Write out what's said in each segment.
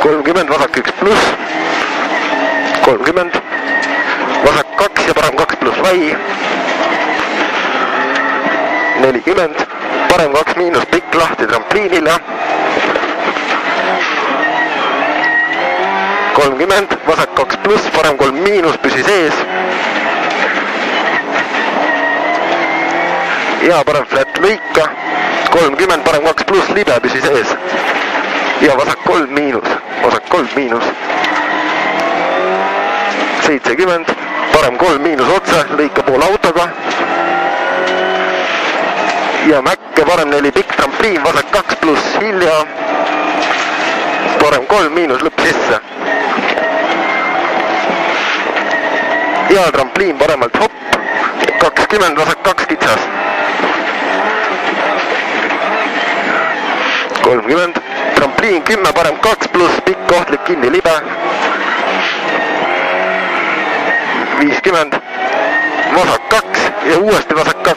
30, vasak 1 pluss, 30, vasak 2 ja parem 2 pluss vai, 40, parem 2 miinus, pikk lahti trampliinile, 30, vasak 2 pluss, parem 3 miinus, püsi sees, ja parem flat lõika, 30, parem 2 pluss, libe, püsi sees, ja vasak 3 miinus, 70, parem 3 miinus otse, lõika pool autoga, ja mäkke parem 4 pikk trampliin, vasak 2 pluss, hilja, parem 3 miinus, lõpp sisse, ja trampliin paremalt hopp, 20, vasak 2 kitsas, 30, trampliin 10, parem 2 pluss, pikk ohtlik kinni libe, 50, vasak 2 ja uuesti vasak 2,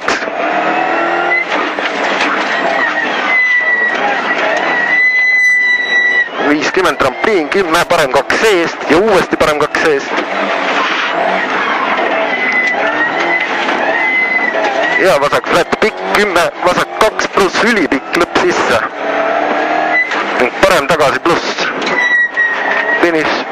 50, trampliin 10, parem 2 seest ja uuesti parem 2 seest, ja vasak flat pikk 10, vasak 2 pluss, ülipikk lõpp sisse, parem tagasi pluss, finiš.